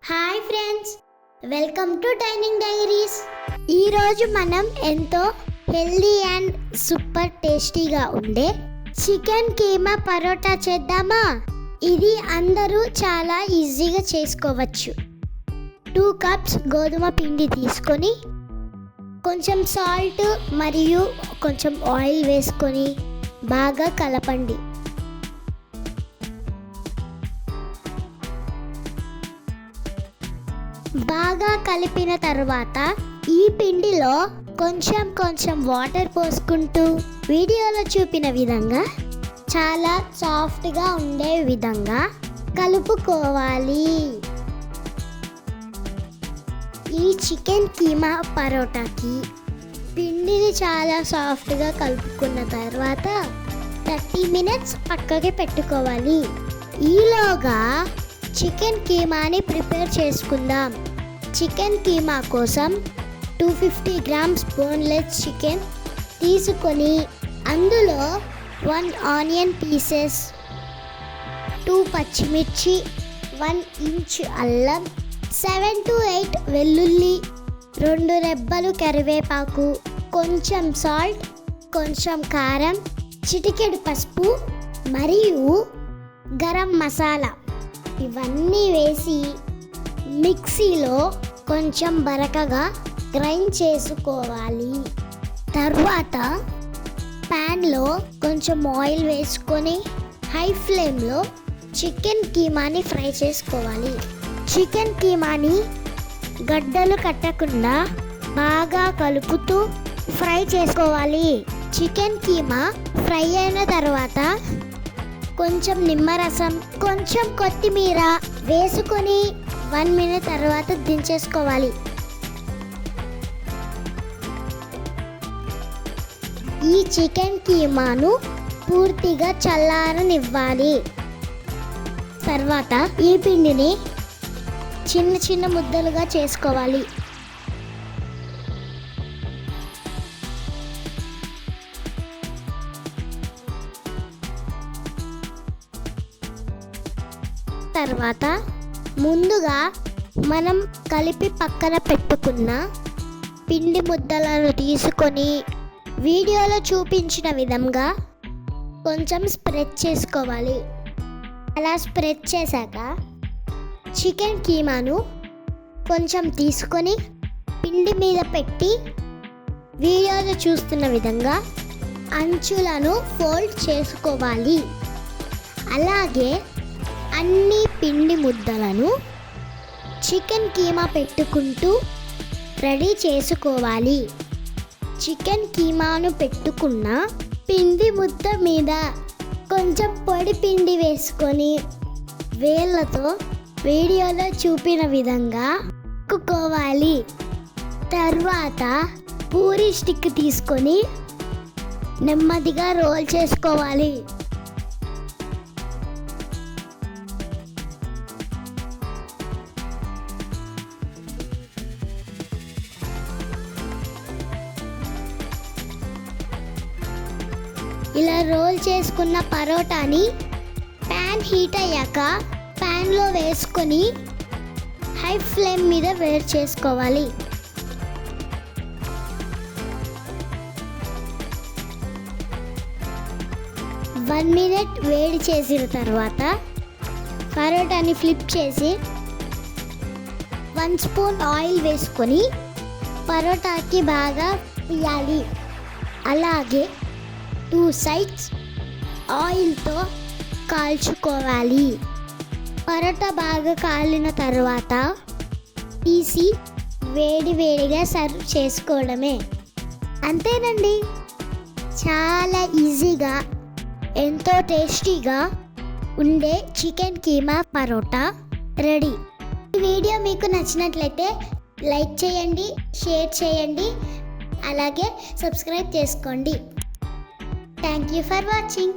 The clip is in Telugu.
Hi friends, welcome to dining diaries. ఈరోజు మనం ఎంతో హెల్దీ అండ్ సూపర్ టేస్టీగా ఉండే చికెన్ కీమా పరోటా చేద్దామా? ఇది అందరూ చాలా ఈజీగా చేసుకోవచ్చు. 2 కప్స్ గోధుమ పిండి తీసుకొని కొంచెం సాల్ట్ మరియు కొంచెం ఆయిల్ వేసుకొని బాగా కలపండి. బాగా కలిపిన తర్వాత ఈ పిండిలో కొంచెం వాటర్ పోసుకుంటూ వీడియోలో చూపిన విధంగా చాలా సాఫ్ట్గా ఉండే విధంగా కలుపుకోవాలి. ఈ చికెన్ కీమా పరోటాకి పిండిని చాలా సాఫ్ట్గా కలుపుకున్న తర్వాత 30 మినిట్స్ పక్కకి పెట్టుకోవాలి. ఈలోగా చికెన్ కీమాని ప్రిపేర్ చేసుకుందాం. చికెన్ కీమా కోసం 250 గ్రామ్స్ బోన్లెస్ చికెన్ తీసుకొని అందులో 1 ఆనియన్ పీసెస్, 2 పచ్చిమిర్చి, 1 ఇంచ్ అల్లం, 7 to 8 వెల్లుల్లి, 2 రెబ్బలు కరివేపాకు, కొంచెం సాల్ట్, కొంచెం కారం, చిటికెడు పసుపు మరియు గరం మసాలా ఇవన్నీ వేసి మిక్సీలో కొంచెం బరకగా గ్రైండ్ చేసుకోవాలి. తర్వాత ప్యాన్లో కొంచెం ఆయిల్ వేసుకొని హై ఫ్లేమ్లో చికెన్ కీమాని ఫ్రై చేసుకోవాలి. చికెన్ కీమాని గడ్డలు కట్టకుండా బాగా కలుపుతూ ఫ్రై చేసుకోవాలి. చికెన్ కీమా ఫ్రై అయిన తర్వాత కొంచెం నిమ్మరసం, కొంచెం కొత్తిమీర వేసుకొని 1 మినిట్ తర్వాత దించేసుకోవాలి. ఈ చికెన్ కీమాను పూర్తిగా చల్లారనివ్వాలి. తర్వాత ఈ పిండిని చిన్న ముద్దలుగా చేసుకోవాలి. తర్వాత ముందుగా మనం కలిపి పక్కన పెట్టుకున్న పిండి ముద్దలను తీసుకొని వీడియోలో చూపించిన విధంగా కొంచెం స్ప్రెడ్ చేసుకోవాలి. అలా స్ప్రెడ్ చేశాక చికెన్ కీమాను కొంచెం తీసుకొని పిండి మీద పెట్టి వీడియోలో చూస్తున్న విధంగా అంచులను ఫోల్డ్ చేసుకోవాలి. అలాగే అన్ని పిండి ముద్దలను చికెన్ కీమా పెట్టుకుంటూ రెడీ చేసుకోవాలి. చికెన్ కీమాను పెట్టుకున్న పిండి ముద్ద మీద కొంచెం పొడి పిండి వేసుకొని వేళ్ళతో వీడియోలో చూపిన విధంగా కుక్కోవాలి. తర్వాత పూరి స్టిక్ తీసుకొని నెమ్మదిగా రోల్ చేసుకోవాలి. ఇలా రోల్ చేసుకున్న పరోటాని ప్యాన్ హీట్ అయ్యాక ప్యాన్లో వేసుకొని హై ఫ్లేమ్ మీద వేడి చేసుకోవాలి. వన్ మినిట్ వేడి చేసిన తర్వాత పరోటాని ఫ్లిప్ చేసి 1 స్పూన్ ఆయిల్ వేసుకొని పరోటాకి బాగా వేయాలి. అలాగే 2 సైడ్స్ ఆయిల్తో కాల్చుకోవాలి. పరోటా బాగా కాలిన తర్వాత తీసి వేడిగా సర్వ్ చేసుకోవడమే. అంతేనండి, చాలా ఈజీగా ఎంతో టేస్టీగా ఉండే చికెన్ కీమా పరోటా రెడీ. ఈ వీడియో మీకు నచ్చినట్లయితే లైక్ చేయండి, షేర్ చేయండి, అలాగే సబ్స్క్రైబ్ చేసుకోండి. Thank you for watching.